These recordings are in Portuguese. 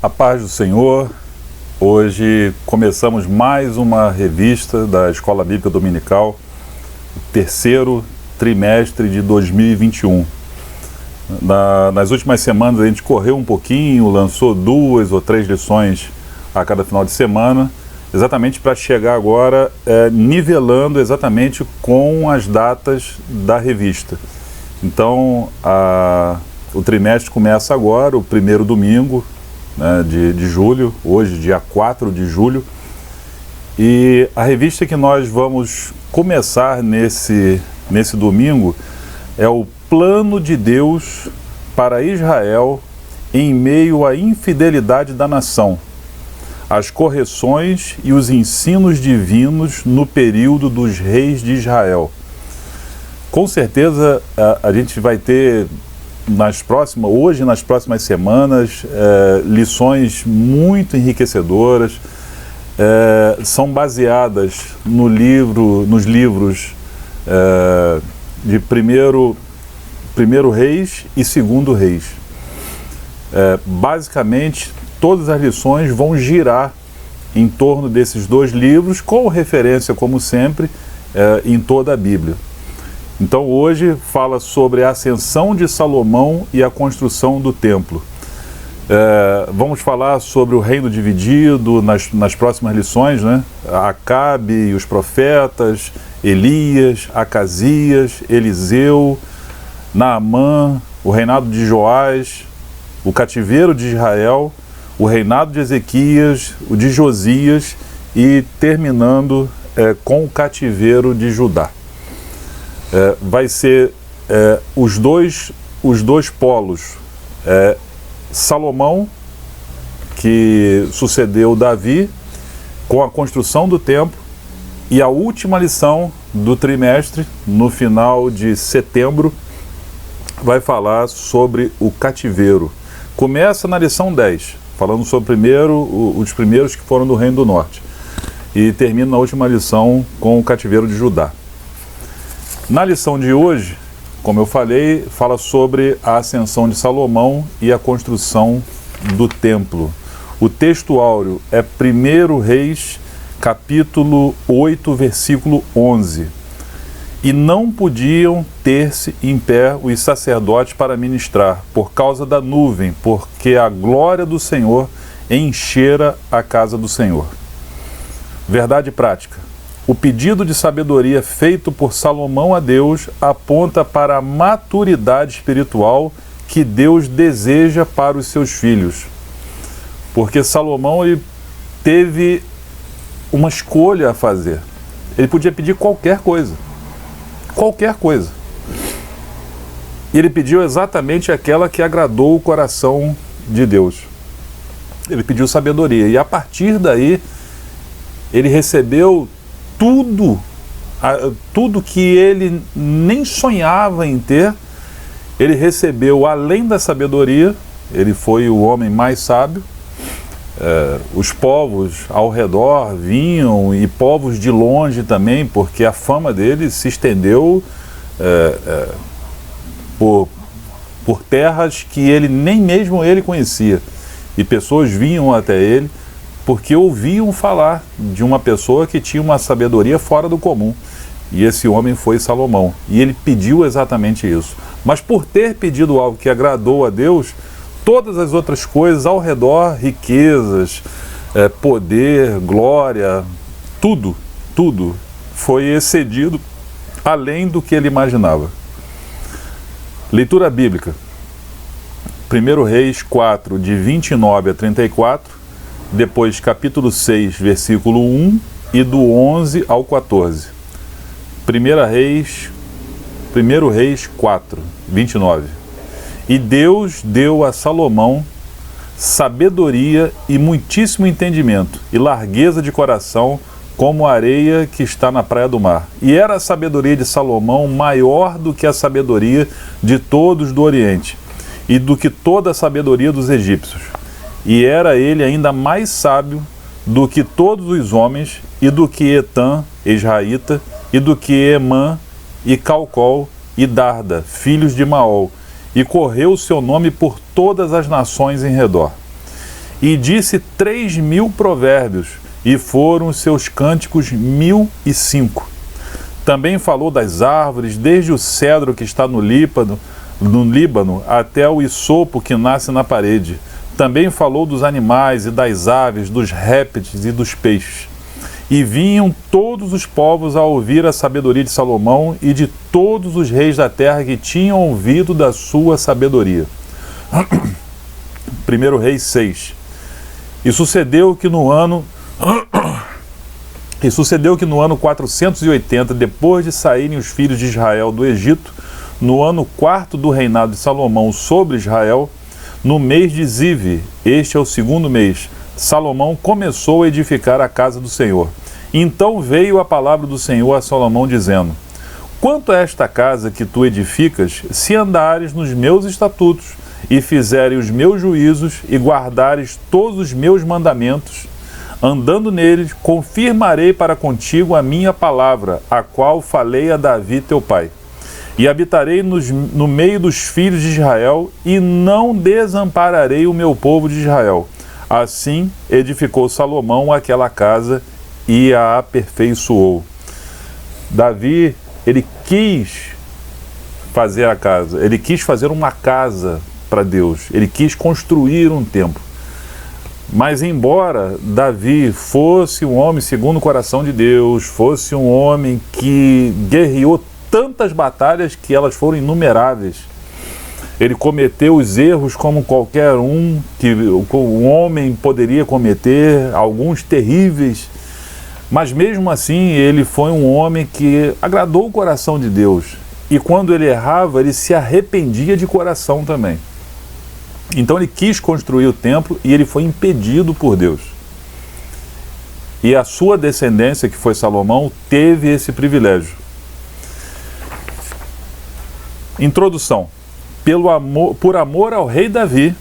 A paz do Senhor. Hoje começamos mais uma revista da Escola Bíblica Dominical, terceiro trimestre de 2021. Nas últimas semanas a gente correu um pouquinho, lançou 2 ou 3 lições a cada final de semana, exatamente para chegar agora nivelando exatamente com as datas da revista. Então o trimestre começa agora, o primeiro domingo, né, de julho, hoje dia 4 de julho, e a revista que nós vamos começar nesse domingo é o Plano de Deus para Israel em meio à infidelidade da nação, as correções e os ensinos divinos no período dos reis de Israel. Com certeza a gente vai ter nas próximas semanas, lições muito enriquecedoras, são baseadas nos livros de primeiro Reis e segundo Reis. Basicamente, todas as lições vão girar em torno desses 2 livros, com referência, como sempre, em toda a Bíblia. Então hoje fala sobre a ascensão de Salomão e a construção do templo. Vamos falar sobre o reino dividido nas próximas lições, né? Acabe e os profetas, Elias, Acasias, Eliseu, Naamã, o reinado de Joás, o cativeiro de Israel, o reinado de Ezequias, o de Josias e terminando com o cativeiro de Judá. Vai ser os dois polos. Salomão, que sucedeu Davi, com a construção do templo, e a última lição do trimestre, no final de setembro, vai falar sobre o cativeiro. Começa na lição 10, falando sobre os primeiros que foram do Reino do Norte, e termina na última lição com o cativeiro de Judá. Na lição de hoje, como eu falei, fala sobre a ascensão de Salomão e a construção do templo. O texto áureo é 1 Reis, capítulo 8, versículo 11. E não podiam ter-se em pé os sacerdotes para ministrar, por causa da nuvem, porque a glória do Senhor enchera a casa do Senhor. Verdade prática. O pedido de sabedoria feito por Salomão a Deus aponta para a maturidade espiritual que Deus deseja para os seus filhos. Porque Salomão ele teve uma escolha a fazer. Ele podia pedir qualquer coisa. Qualquer coisa. E ele pediu exatamente aquela que agradou o coração de Deus. Ele pediu sabedoria. E a partir daí, ele recebeu tudo que ele nem sonhava em ter. Ele recebeu além da sabedoria. Ele foi o homem mais sábio. Os povos ao redor vinham, e povos de longe também, porque a fama dele se estendeu por terras que ele nem mesmo ele conhecia, e pessoas vinham até ele porque ouviam falar de uma pessoa que tinha uma sabedoria fora do comum, e esse homem foi Salomão, e ele pediu exatamente isso. Mas por ter pedido algo que agradou a Deus, todas as outras coisas ao redor, riquezas, poder, glória, tudo foi excedido além do que ele imaginava. Leitura bíblica. 1 Reis 4, de 29 a 34, depois capítulo 6, versículo 1, e do 11 ao 14. 1 Reis 4, 29. E Deus deu a Salomão sabedoria e muitíssimo entendimento, e largueza de coração, como a areia que está na praia do mar. E era a sabedoria de Salomão maior do que a sabedoria de todos do Oriente, e do que toda a sabedoria dos egípcios. E era ele ainda mais sábio do que todos os homens, e do que Etã, Israelita, e do que Emã, e Calcol, e Darda, filhos de Maol, e correu o seu nome por todas as nações em redor. e disse 3.000 provérbios, e foram os seus cânticos 1.005. Também falou das árvores, desde o cedro que está no Líbano até o hisopo que nasce na parede. Também falou dos animais e das aves, dos répteis e dos peixes. E vinham todos os povos a ouvir a sabedoria de Salomão e de todos os reis da terra que tinham ouvido da sua sabedoria. 1 Reis 6. E sucedeu que no ano 480, depois de saírem os filhos de Israel do Egito, no ano 4º do reinado de Salomão sobre Israel, no mês de Zive, este é o 2º mês, Salomão começou a edificar a casa do Senhor. Então veio a palavra do Senhor a Salomão, dizendo: quanto a esta casa que tu edificas, se andares nos meus estatutos, e fizeres os meus juízos, e guardares todos os meus mandamentos, andando neles, confirmarei para contigo a minha palavra, a qual falei a Davi teu pai. E habitarei no meio dos filhos de Israel, e não desampararei o meu povo de Israel. Assim edificou Salomão aquela casa e a aperfeiçoou. Davi, ele quis fazer a casa, ele quis fazer uma casa para Deus, ele quis construir um templo. Mas embora Davi fosse um homem segundo o coração de Deus, fosse um homem que guerreou tantas batalhas que elas foram inumeráveis, ele cometeu os erros como qualquer um que um homem poderia cometer, alguns terríveis, mas mesmo assim ele foi um homem que agradou o coração de Deus, e quando ele errava, ele se arrependia de coração também. Então ele quis construir o templo e ele foi impedido por Deus. E a sua descendência, que foi Salomão, teve esse privilégio. Introdução. Por amor ao rei Davi,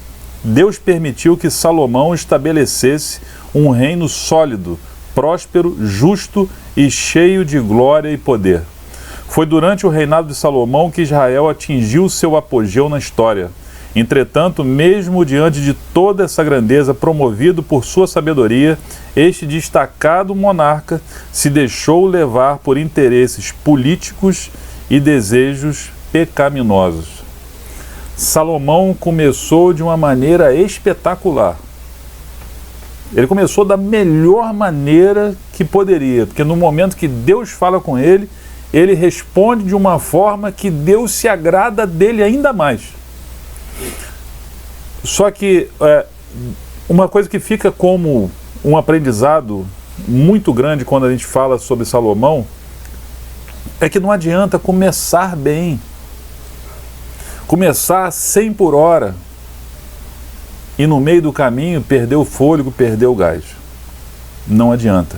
Deus permitiu que Salomão estabelecesse um reino sólido, próspero, justo e cheio de glória e poder. Foi durante o reinado de Salomão que Israel atingiu seu apogeu na história. Entretanto, mesmo diante de toda essa grandeza, promovido por sua sabedoria, este destacado monarca se deixou levar por interesses políticos e desejos pecaminosos. Salomão começou de uma maneira espetacular. Ele começou da melhor maneira que poderia, porque no momento que Deus fala com ele, ele responde de uma forma que Deus se agrada dele ainda mais. Só que uma coisa que fica como um aprendizado muito grande quando a gente fala sobre Salomão é que não adianta começar bem, começar a 100 por hora e no meio do caminho perder o fôlego, perder o gás. Não adianta.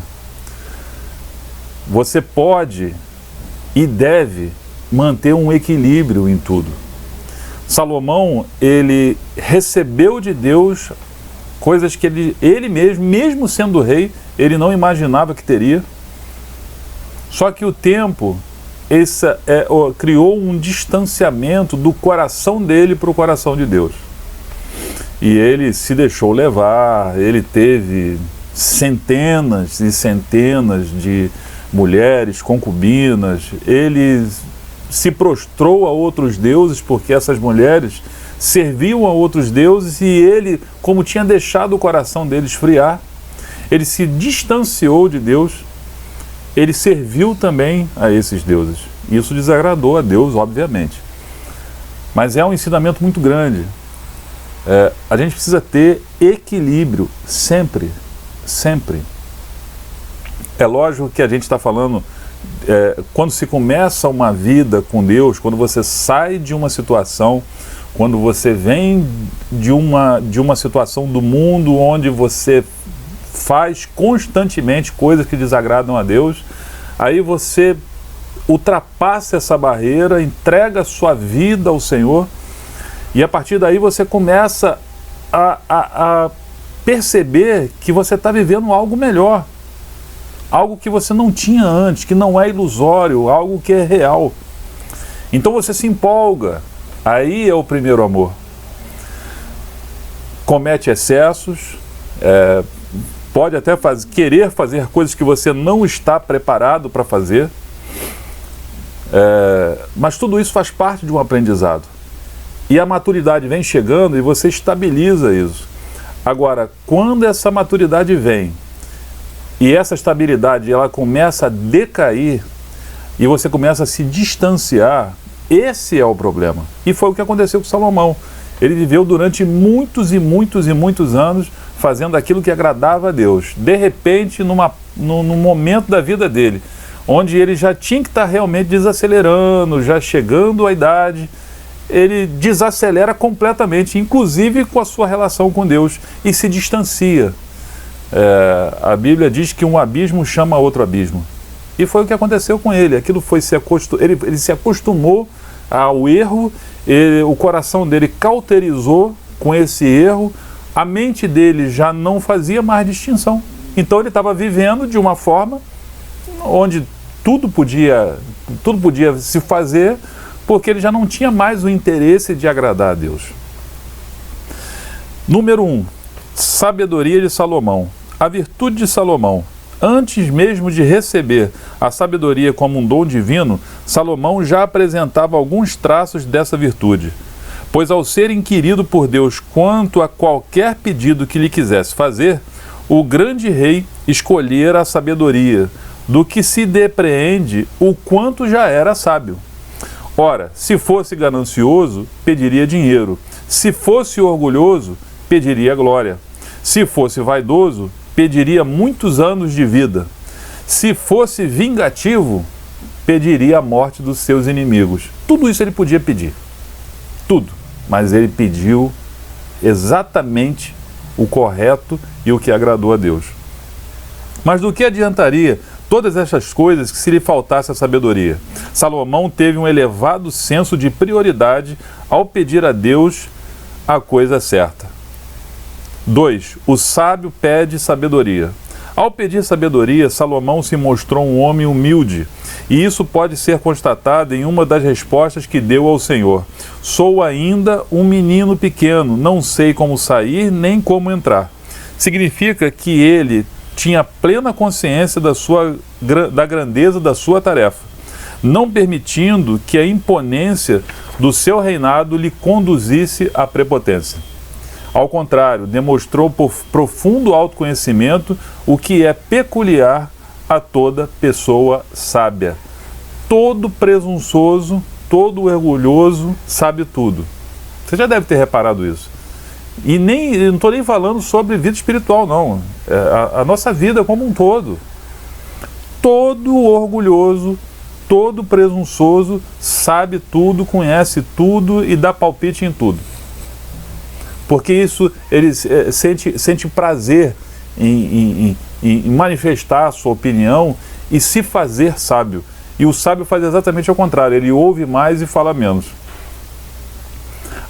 Você pode e deve manter um equilíbrio em tudo. Salomão, ele recebeu de Deus coisas que ele mesmo sendo rei, ele não imaginava que teria. Só que o tempo criou um distanciamento do coração dele para o coração de Deus. E ele se deixou levar, ele teve centenas e centenas de mulheres, concubinas, ele se prostrou a outros deuses, porque essas mulheres serviam a outros deuses, e ele, como tinha deixado o coração dele esfriar, ele se distanciou de Deus, ele serviu também a esses deuses. Isso desagradou a Deus, obviamente. Mas é um ensinamento muito grande. A gente precisa ter equilíbrio, sempre, sempre. É lógico que a gente está falando, quando se começa uma vida com Deus, quando você sai de uma situação, quando você vem de uma situação do mundo onde você faz constantemente coisas que desagradam a Deus, aí você ultrapassa essa barreira, entrega a sua vida ao Senhor, e a partir daí você começa a perceber que você está vivendo algo melhor, algo que você não tinha antes, que não é ilusório, algo que é real. Então você se empolga, aí é o primeiro amor. Comete excessos, pode até querer fazer coisas que você não está preparado para fazer, mas tudo isso faz parte de um aprendizado. E a maturidade vem chegando e você estabiliza isso. Agora, quando essa maturidade vem e essa estabilidade ela começa a decair e você começa a se distanciar, esse é o problema. E foi o que aconteceu com Salomão. Ele viveu durante muitos e muitos e muitos anos fazendo aquilo que agradava a Deus. De repente, num momento da vida dele, onde ele já tinha que estar realmente desacelerando, já chegando à idade, ele desacelera completamente, inclusive com a sua relação com Deus, e se distancia. A Bíblia diz que um abismo chama outro abismo. E foi o que aconteceu com ele. Aquilo foi ele se acostumou ao erro, o coração dele cauterizou com esse erro, a mente dele já não fazia mais distinção. Então ele estava vivendo de uma forma onde tudo podia se fazer, porque ele já não tinha mais o interesse de agradar a Deus. Número 1, sabedoria de Salomão. A virtude de Salomão. Antes mesmo de receber a sabedoria como um dom divino, Salomão já apresentava alguns traços dessa virtude. Pois ao ser inquirido por Deus quanto a qualquer pedido que lhe quisesse fazer, o grande rei escolhera a sabedoria, do que se depreende o quanto já era sábio. Ora, se fosse ganancioso, pediria dinheiro. Se fosse orgulhoso, pediria glória. Se fosse vaidoso, pediria muitos anos de vida. Se fosse vingativo, pediria a morte dos seus inimigos. Tudo isso ele podia pedir. Tudo. Mas ele pediu exatamente o correto e o que agradou a Deus. Mas do que adiantaria todas essas coisas que se lhe faltasse a sabedoria? Salomão teve um elevado senso de prioridade ao pedir a Deus a coisa certa. 2. O sábio pede sabedoria. Ao pedir sabedoria, Salomão se mostrou um homem humilde, e isso pode ser constatado em uma das respostas que deu ao Senhor. Sou ainda um menino pequeno, não sei como sair nem como entrar. Significa que ele tinha plena consciência da grandeza da sua tarefa, não permitindo que a imponência do seu reinado lhe conduzisse à prepotência. Ao contrário, demonstrou por profundo autoconhecimento, o que é peculiar a toda pessoa sábia. Todo presunçoso, todo orgulhoso sabe tudo. Você já deve ter reparado isso. E eu não estou nem falando sobre vida espiritual, não. A nossa vida como um todo. Todo orgulhoso, todo presunçoso sabe tudo, conhece tudo e dá palpite em tudo. Porque isso, ele sente prazer em manifestar a sua opinião e se fazer sábio. E o sábio faz exatamente ao contrário, ele ouve mais e fala menos.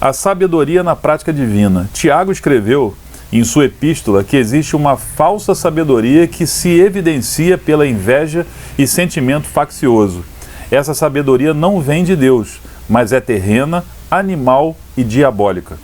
A sabedoria na prática divina. Tiago escreveu em sua epístola que existe uma falsa sabedoria que se evidencia pela inveja e sentimento faccioso. Essa sabedoria não vem de Deus, mas é terrena, animal e diabólica.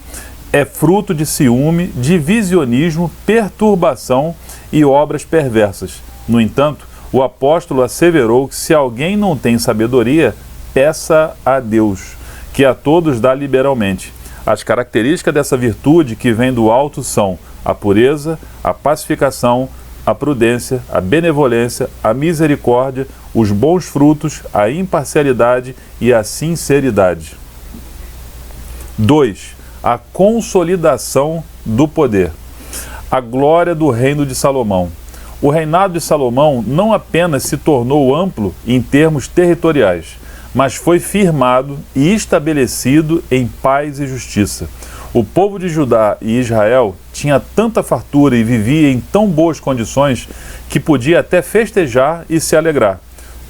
É fruto de ciúme, divisionismo, perturbação e obras perversas. No entanto, o apóstolo asseverou que se alguém não tem sabedoria, peça a Deus, que a todos dá liberalmente. As características dessa virtude que vem do alto são a pureza, a pacificação, a prudência, a benevolência, a misericórdia, os bons frutos, a imparcialidade e a sinceridade. 2. A consolidação do poder. A glória do reino de Salomão. O reinado de Salomão não apenas se tornou amplo em termos territoriais, mas foi firmado e estabelecido em paz e justiça. O povo de Judá e Israel tinha tanta fartura e vivia em tão boas condições que podia até festejar e se alegrar.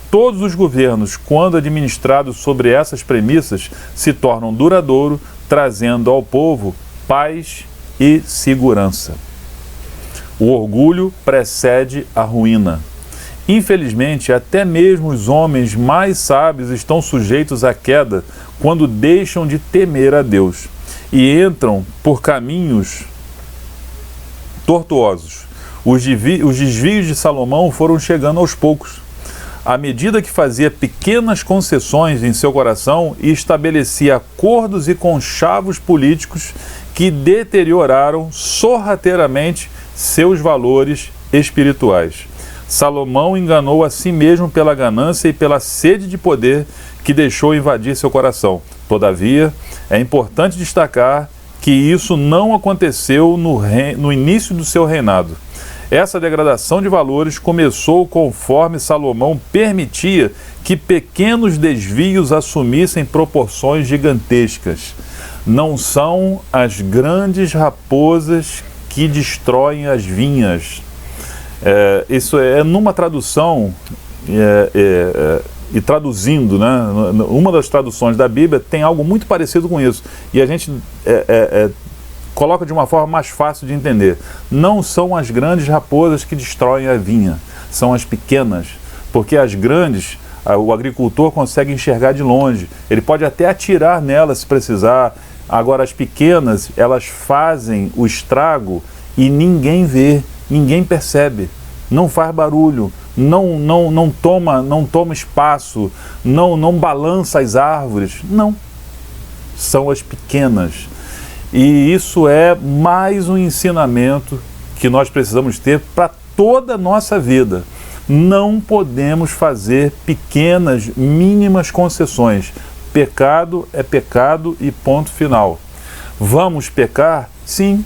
Todos os governos, quando administrados sobre essas premissas, se tornam duradouros, trazendo ao povo paz e segurança. O orgulho precede a ruína. Infelizmente, até mesmo os homens mais sábios estão sujeitos à queda quando deixam de temer a Deus e entram por caminhos tortuosos. Os desvios de Salomão foram chegando aos poucos. À medida que fazia pequenas concessões em seu coração e estabelecia acordos e conchavos políticos que deterioraram sorrateiramente seus valores espirituais. Salomão enganou a si mesmo pela ganância e pela sede de poder que deixou invadir seu coração. Todavia, é importante destacar que isso não aconteceu no início do seu reinado. Essa degradação de valores começou conforme Salomão permitia que pequenos desvios assumissem proporções gigantescas. Não são as grandes raposas que destroem as vinhas. Isso é numa tradução, e traduzindo, né, uma das traduções da Bíblia tem algo muito parecido com isso. E a gente coloca de uma forma mais fácil de entender. Não são as grandes raposas que destroem a vinha, são as pequenas. Porque as grandes, o agricultor consegue enxergar de longe, ele pode até atirar nelas se precisar. Agora as pequenas, elas fazem o estrago e ninguém vê, ninguém percebe, não faz barulho, não toma espaço, não balança as árvores. Não, são as pequenas. E isso é mais um ensinamento que nós precisamos ter para toda a nossa vida. Não podemos fazer pequenas, mínimas concessões. Pecado é pecado e ponto final. Vamos pecar? Sim,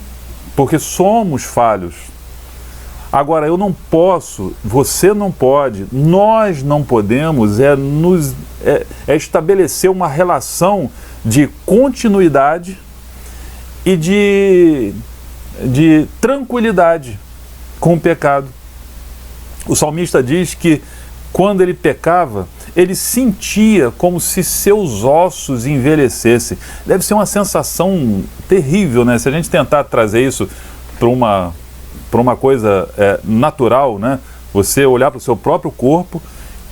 porque somos falhos. Agora, eu não posso, você não pode, nós não podemos estabelecer uma relação de continuidade e de tranquilidade com o pecado. O salmista diz que quando ele pecava, ele sentia como se seus ossos envelhecessem. Deve ser uma sensação terrível, né? Se a gente tentar trazer isso para uma coisa natural, né? Você olhar para o seu próprio corpo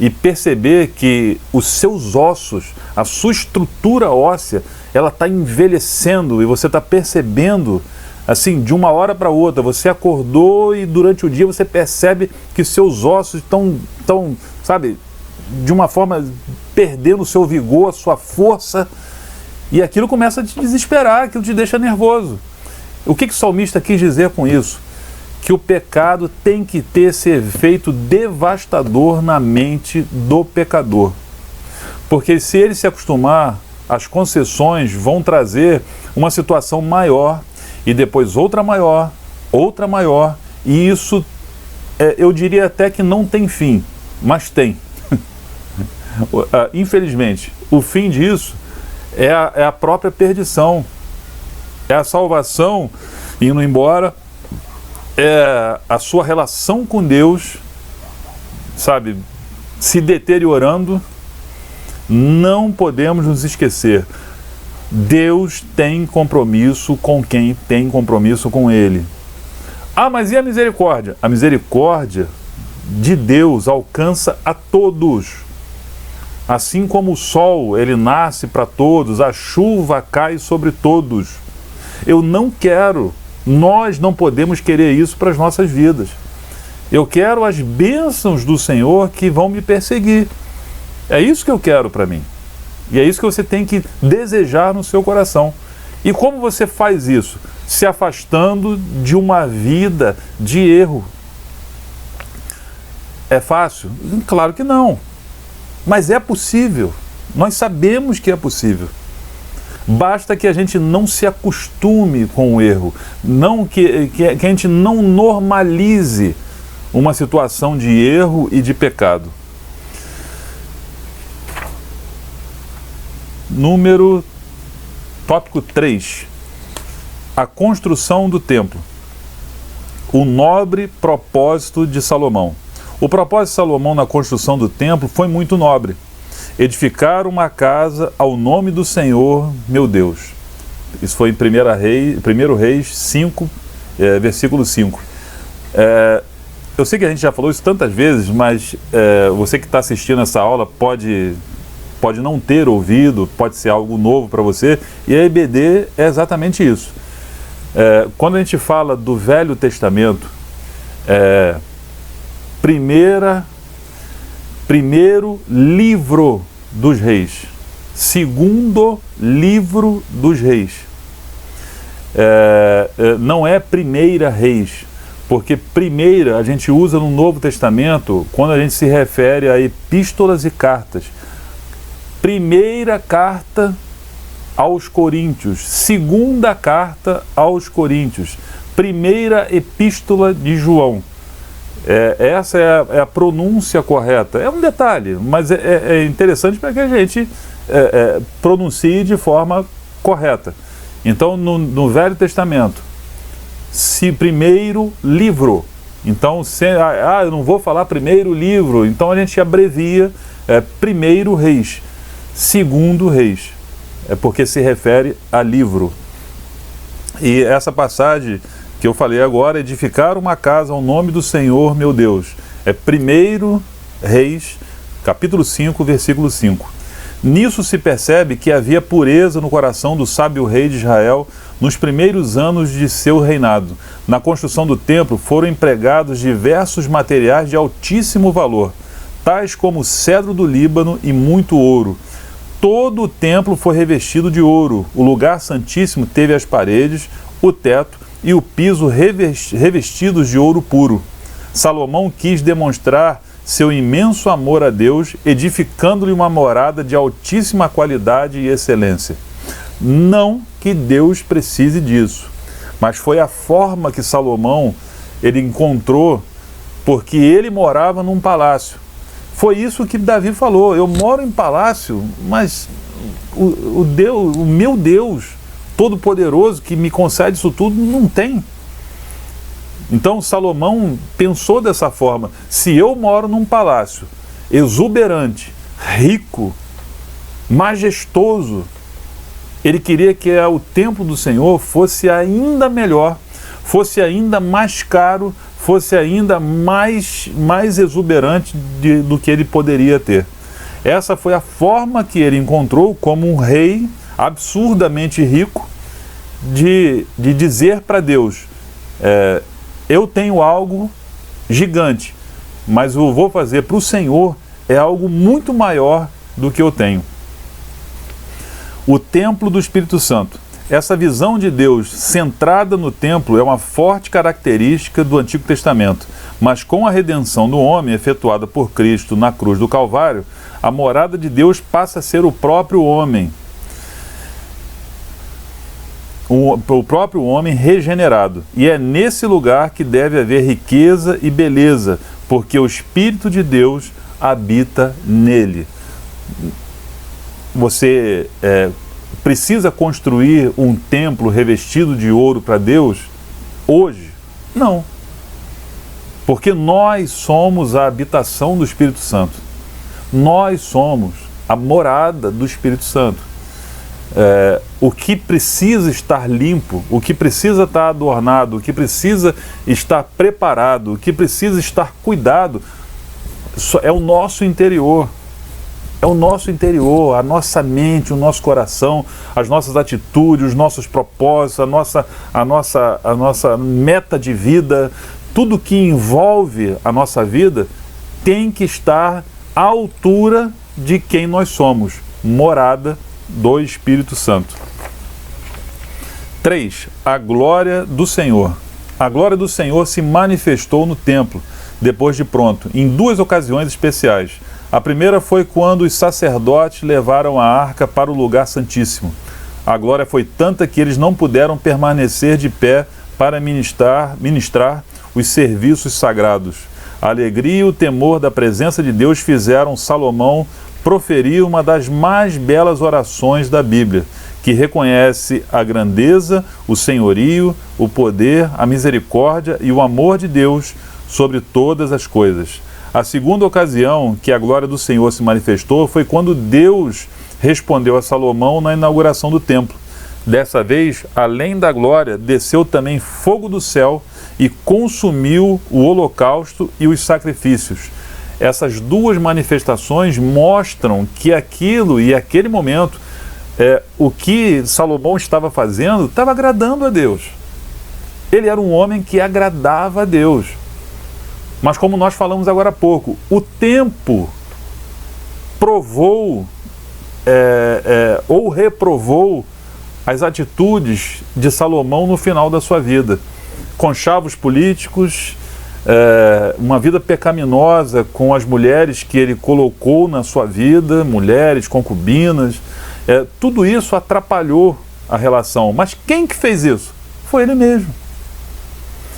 e perceber que os seus ossos, a sua estrutura óssea, ela está envelhecendo e você está percebendo, assim, de uma hora para outra. Você acordou e durante o dia você percebe que seus ossos estão, sabe, de uma forma perdendo o seu vigor, a sua força, e aquilo começa a te desesperar, aquilo te deixa nervoso. O que o salmista quis dizer com isso? Que o pecado tem que ter esse efeito devastador na mente do pecador. Porque se ele se acostumar, as concessões vão trazer uma situação maior, e depois outra maior, e isso, eu diria até que não tem fim, mas tem. Infelizmente, o fim disso é a própria perdição, é a salvação indo embora, é a sua relação com Deus, sabe, se deteriorando. Não podemos nos esquecer, Deus tem compromisso com quem tem compromisso com Ele. Ah, mas e a misericórdia? A misericórdia de Deus alcança a todos. Assim como o sol, ele nasce para todos, a chuva cai sobre todos. Eu não quero, nós não podemos querer isso para as nossas vidas. Eu quero as bênçãos do Senhor que vão me perseguir. É isso que eu quero para mim. E é isso que você tem que desejar no seu coração. E como você faz isso? Se afastando de uma vida de erro. É fácil? Claro que não. Mas é possível. Nós sabemos que é possível. Basta que a gente não se acostume com o erro. Que a gente não normalize uma situação de erro e de pecado. Tópico 3. A construção do templo. O nobre propósito de Salomão. O propósito de Salomão na construção do templo foi muito nobre. Edificar uma casa ao nome do Senhor, meu Deus. Isso foi em 1 Reis 5, versículo 5. Eu sei que a gente já falou isso tantas vezes, mas você que está assistindo essa aula pode não ter ouvido, pode ser algo novo para você, e a EBD é exatamente isso. Quando a gente fala do Velho Testamento, primeiro livro dos reis, segundo livro dos reis, não é primeira reis, porque primeira a gente usa no Novo Testamento quando a gente se refere a epístolas e cartas. Primeira carta aos Coríntios, segunda carta aos Coríntios, primeira epístola de João. Essa é a pronúncia correta. É um detalhe, mas é interessante para que a gente pronuncie de forma correta. Então, no Velho Testamento, primeiro livro. Então, eu não vou falar primeiro livro, então a gente abrevia primeiro reis, segundo reis. É porque se refere a livro. E essa passagem que eu falei agora, edificar uma casa ao nome do Senhor meu Deus, é 1 Reis, capítulo 5, versículo 5. Nisso se percebe que havia pureza no coração do sábio rei de Israel nos primeiros anos de seu reinado. Na construção do templo foram empregados diversos materiais de altíssimo valor, tais como cedro do Líbano e muito ouro. Todo o templo foi revestido de ouro. O lugar santíssimo teve as paredes, o teto e o piso revestidos de ouro puro. Salomão quis demonstrar seu imenso amor a Deus, edificando-lhe uma morada de altíssima qualidade e excelência. Não que Deus precise disso, mas foi a forma que Salomão ele encontrou, porque ele morava num palácio. Foi isso que Davi falou: eu moro em palácio, mas o meu Deus Todo-Poderoso que me concede isso tudo não tem. Então Salomão pensou dessa forma: se eu moro num palácio exuberante, rico, majestoso, ele queria que o templo do Senhor fosse ainda melhor, fosse ainda mais caro, fosse ainda mais exuberante do que ele poderia ter. Essa foi a forma que ele encontrou como um rei absurdamente rico de dizer para Deus: eu tenho algo gigante, mas eu vou fazer para o Senhor algo muito maior do que eu tenho. O templo do Espírito Santo. Essa visão de Deus centrada no templo é uma forte característica do Antigo Testamento, mas com a redenção do homem efetuada por Cristo na cruz do Calvário, a morada de Deus passa a ser o próprio homem. O próprio homem regenerado. E é nesse lugar que deve haver riqueza e beleza, porque o Espírito de Deus habita nele. Você precisa construir um templo revestido de ouro para Deus hoje? Não. Porque nós somos a habitação do Espírito Santo. Nós somos a morada do Espírito Santo. O que precisa estar limpo, o que precisa estar adornado, o que precisa estar preparado, o que precisa estar cuidado, é o nosso interior. É o nosso interior, a nossa mente, o nosso coração, as nossas atitudes, os nossos propósitos, a nossa meta de vida, tudo que envolve a nossa vida tem que estar à altura de quem nós somos, morada do Espírito Santo. 3. A glória do Senhor. A glória do Senhor se manifestou no templo, depois de pronto, em duas ocasiões especiais. A primeira foi quando os sacerdotes levaram a arca para o lugar santíssimo. A glória foi tanta que eles não puderam permanecer de pé para ministrar os serviços sagrados. A alegria e o temor da presença de Deus fizeram Salomão proferir uma das mais belas orações da Bíblia, que reconhece a grandeza, o senhorio, o poder, a misericórdia e o amor de Deus sobre todas as coisas. A segunda ocasião que a glória do Senhor se manifestou foi quando Deus respondeu a Salomão na inauguração do templo. Dessa vez, além da glória, desceu também fogo do céu e consumiu o holocausto e os sacrifícios. Essas duas manifestações mostram que aquilo e aquele momento, o que Salomão estava fazendo, estava agradando a Deus. Ele era um homem que agradava a Deus. Mas como nós falamos agora há pouco, o tempo provou ou reprovou as atitudes de Salomão no final da sua vida. Conchavos políticos, uma vida pecaminosa com as mulheres que ele colocou na sua vida, mulheres, concubinas, tudo isso atrapalhou a relação. Mas quem que fez isso? Foi ele mesmo.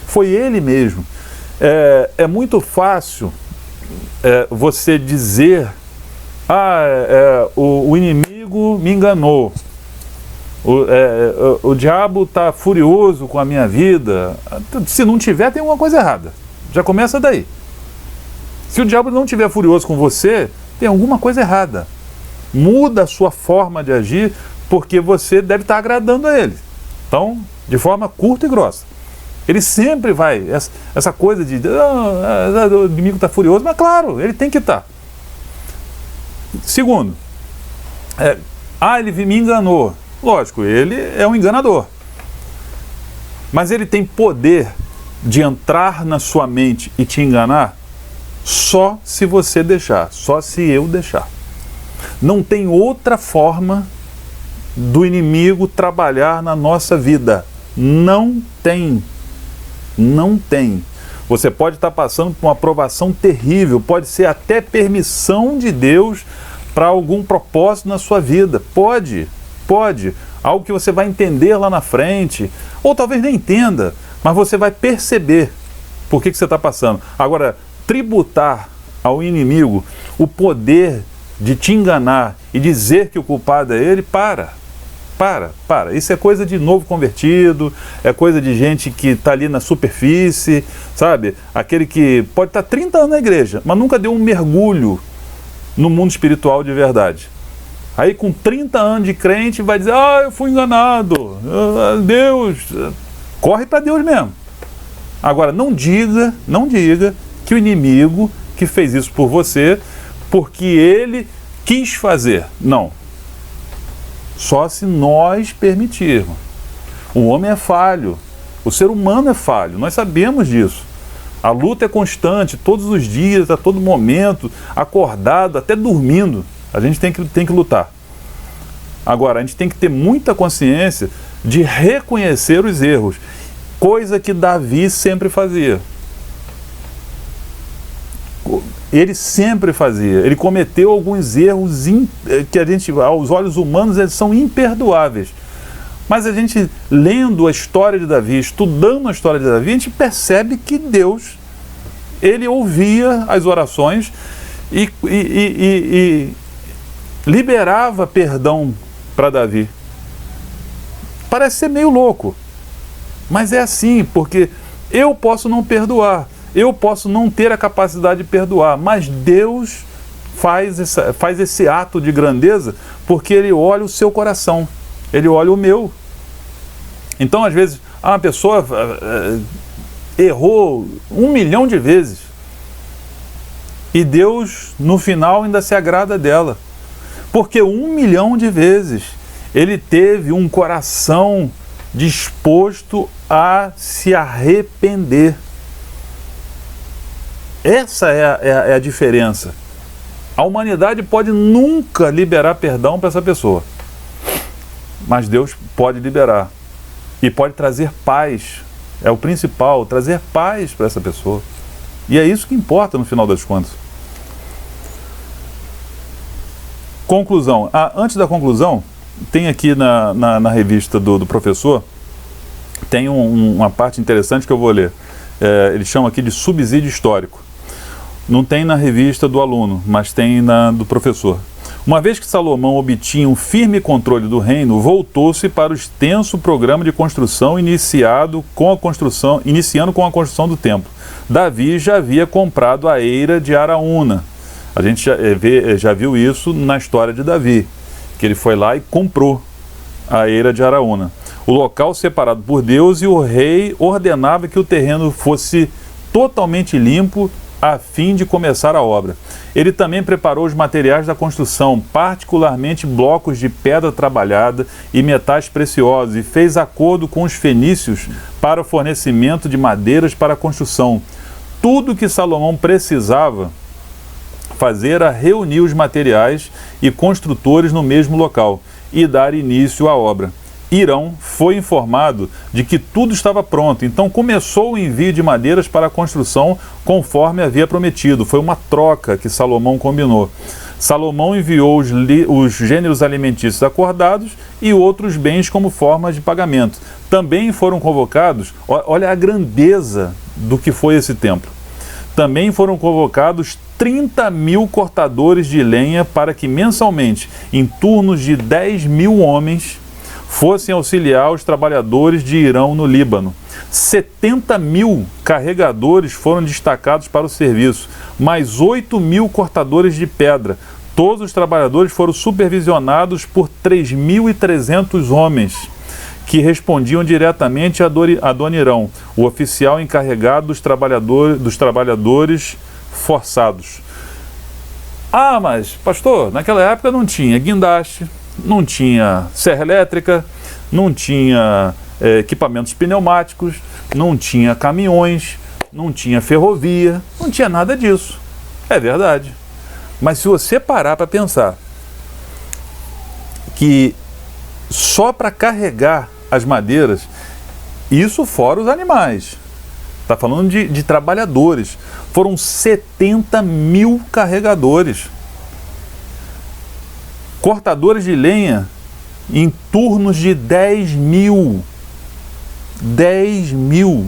Foi ele mesmo. É muito fácil você dizer: o inimigo me enganou, o diabo está furioso com a minha vida. Se não tiver, tem alguma coisa errada. Já começa daí. Se o diabo não estiver furioso com você, tem alguma coisa errada. Muda a sua forma de agir, porque você deve estar agradando a ele. Então, de forma curta e grossa. Ele sempre vai, essa coisa de o inimigo está furioso, mas claro, ele tem que estar. Segundo, ele me enganou. Lógico, ele é um enganador. Mas ele tem poder de entrar na sua mente e te enganar só se você deixar, só se eu deixar. Não tem outra forma do inimigo trabalhar na nossa vida. Não tem. Não tem. Você pode estar passando por uma provação terrível, pode ser até permissão de Deus para algum propósito na sua vida. Pode. Algo que você vai entender lá na frente, ou talvez nem entenda, mas você vai perceber por que você está passando. Agora, tributar ao inimigo o poder de te enganar e dizer que o culpado é ele, para. Isso é coisa de novo convertido, é coisa de gente que está ali na superfície, sabe? Aquele que pode estar 30 anos na igreja, mas nunca deu um mergulho no mundo espiritual de verdade. Aí com 30 anos de crente vai dizer: eu fui enganado, Deus, corre para Deus mesmo. Agora, não diga que o inimigo que fez isso por você, porque ele quis fazer. Não. Só se nós permitirmos. O homem é falho, o ser humano é falho, nós sabemos disso. A luta é constante, todos os dias, a todo momento, acordado, até dormindo, a gente tem que lutar. Agora, a gente tem que ter muita consciência de reconhecer os erros, coisa que Davi sempre fazia. Ele sempre fazia. Ele cometeu alguns erros que a gente, aos olhos humanos, eles são imperdoáveis. Mas a gente, lendo a história de Davi, estudando a história de Davi, a gente percebe que Deus, ele ouvia as orações e liberava perdão para Davi. Parece ser meio louco, mas é assim, porque eu posso não perdoar, eu posso não ter a capacidade de perdoar, mas Deus faz esse ato de grandeza porque Ele olha o seu coração, Ele olha o meu. Então, às vezes, uma pessoa errou 1 milhão de vezes e Deus, no final, ainda se agrada dela, porque 1 milhão de vezes ele teve um coração disposto a se arrepender. Essa é a diferença. A humanidade pode nunca liberar perdão para essa pessoa, mas Deus pode liberar e pode trazer paz. É o principal, trazer paz para essa pessoa. E é isso que importa no final das contas. Conclusão. Antes da conclusão, tem aqui na revista do professor, tem uma parte interessante que eu vou ler. Ele chama aqui de subsídio histórico. Não tem na revista do aluno, mas tem na do professor. Uma vez que Salomão obtinha um firme controle do reino, voltou-se para o extenso programa de construção iniciando com a construção do templo. Davi já havia comprado a eira de Araúna. A gente já viu isso na história de Davi, que ele foi lá e comprou a eira de Araúna. O local separado por Deus, e o rei ordenava que o terreno fosse totalmente limpo a fim de começar a obra. Ele também preparou os materiais da construção, particularmente blocos de pedra trabalhada e metais preciosos, e fez acordo com os fenícios para o fornecimento de madeiras para a construção. Tudo que Salomão precisava fazer era reunir os materiais e construtores no mesmo local e dar início à obra. Hirão foi informado de que tudo estava pronto, então começou o envio de madeiras para a construção conforme havia prometido. Foi uma troca que Salomão combinou. Salomão enviou os gêneros alimentícios acordados e outros bens como formas de pagamento. Também foram convocados, olha a grandeza do que foi esse templo. Também foram convocados 30.000 cortadores de lenha para que mensalmente, em turnos de 10.000 homens, fossem auxiliar os trabalhadores de Hirão no Líbano. 70.000 carregadores foram destacados para o serviço, mais 8.000 cortadores de pedra. Todos os trabalhadores foram supervisionados por 3.300 homens, que respondiam diretamente a Adonirão, o oficial encarregado dos trabalhadores forçados. Ah, mas, pastor, naquela época não tinha guindaste, não tinha serra elétrica, não tinha equipamentos pneumáticos, não tinha caminhões, não tinha ferrovia, não tinha nada disso. É verdade. Mas se você parar para pensar que só para carregar as madeiras, isso fora os animais, está falando de trabalhadores, foram 70.000 carregadores. Cortadores de lenha em turnos de 10.000. 10.000.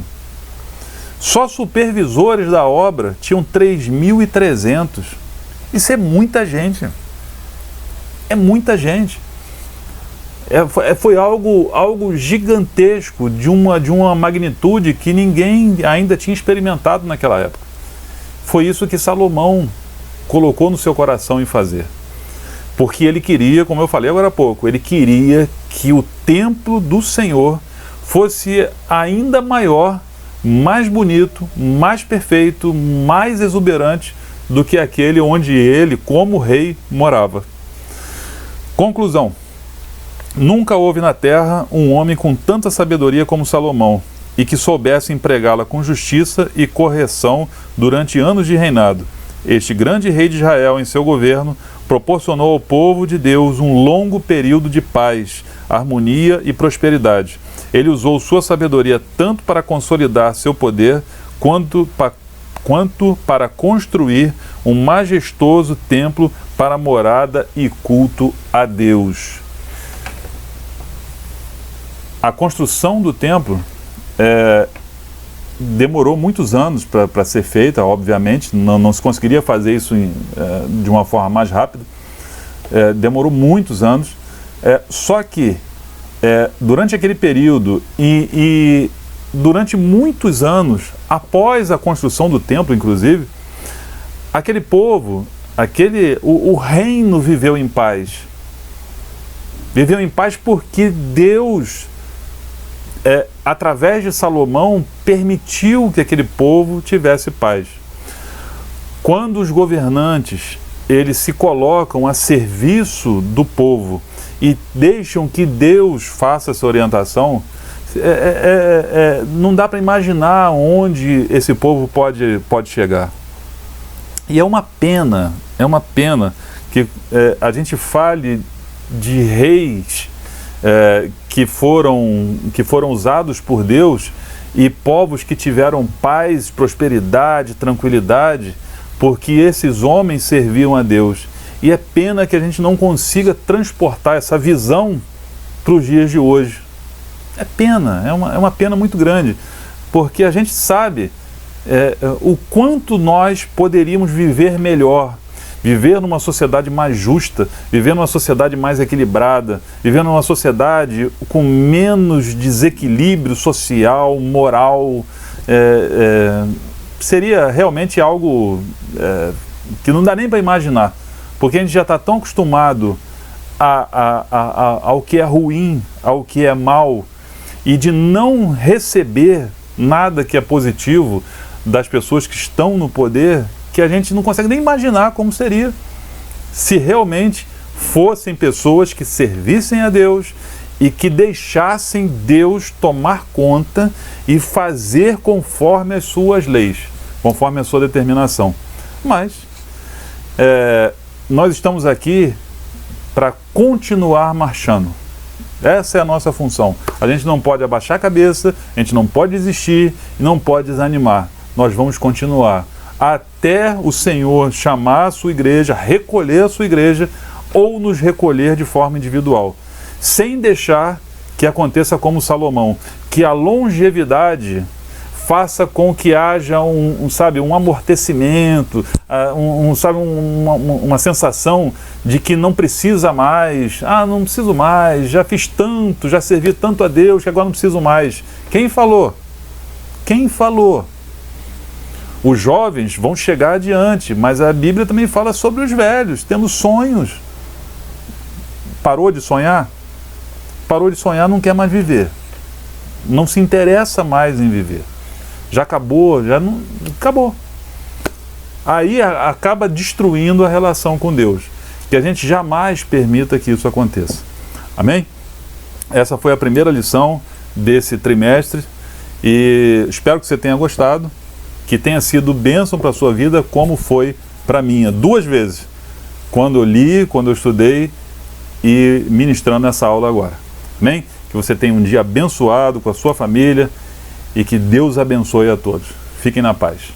Só supervisores da obra tinham 3.300. Isso é muita gente. É muita gente. Foi algo gigantesco, de uma magnitude que ninguém ainda tinha experimentado naquela época. Foi isso que Salomão colocou no seu coração em fazer. Porque ele queria, como eu falei agora há pouco, ele queria que o templo do Senhor fosse ainda maior, mais bonito, mais perfeito, mais exuberante do que aquele onde ele, como rei, morava. Conclusão: nunca houve na terra um homem com tanta sabedoria como Salomão, e que soubesse empregá-la com justiça e correção durante anos de reinado. Este grande rei de Israel, em seu governo, proporcionou ao povo de Deus um longo período de paz, harmonia e prosperidade. Ele usou sua sabedoria tanto para consolidar seu poder, quanto para construir um majestoso templo para morada e culto a Deus. A construção do templo demorou muitos anos para ser feita, obviamente, não se conseguiria fazer isso de uma forma mais rápida, demorou muitos anos, só que durante aquele período e durante muitos anos, após a construção do templo, inclusive, aquele povo, o reino viveu em paz. Viveu em paz porque Deus, através de Salomão, permitiu que aquele povo tivesse paz. Quando os governantes, eles se colocam a serviço do povo e deixam que Deus faça essa orientação, não dá para imaginar onde esse povo pode chegar. E é uma pena que a gente fale de reis que foram usados por Deus e povos que tiveram paz, prosperidade, tranquilidade, porque esses homens serviam a Deus. E é pena que a gente não consiga transportar essa visão para os dias de hoje. É pena, é uma pena muito grande, porque a gente sabe o quanto nós poderíamos viver melhor, viver numa sociedade mais justa, viver numa sociedade mais equilibrada, viver numa sociedade com menos desequilíbrio social, moral. Seria realmente algo que não dá nem para imaginar, porque a gente já está tão acostumado ao que é ruim, ao que é mal, e de não receber nada que é positivo, das pessoas que estão no poder que a gente não consegue nem imaginar como seria se realmente fossem pessoas que servissem a Deus e que deixassem Deus tomar conta e fazer conforme as suas leis, conforme a sua determinação. Mas nós estamos aqui para continuar marchando. Essa é a nossa função. A gente não pode abaixar a cabeça, a gente não pode desistir, não pode desanimar. Nós vamos continuar até o Senhor chamar a sua igreja, recolher a sua igreja ou nos recolher de forma individual, sem deixar que aconteça como Salomão, que a longevidade faça com que haja um amortecimento, uma sensação de que não precisa mais. Não preciso mais, já fiz tanto, já servi tanto a Deus que agora não preciso mais. Quem falou? Quem falou? Os jovens vão chegar adiante, mas a Bíblia também fala sobre os velhos, temos sonhos. Parou de sonhar? Parou de sonhar, não quer mais viver. Não se interessa mais em viver. Já acabou, acabou. Aí acaba destruindo a relação com Deus. Que a gente jamais permita que isso aconteça. Amém? Essa foi a primeira lição desse trimestre e espero que você tenha gostado, que tenha sido bênção para a sua vida, como foi para a minha. 2 vezes. Quando eu li, quando eu estudei e ministrando essa aula agora. Amém? Que você tenha um dia abençoado com a sua família e que Deus abençoe a todos. Fiquem na paz.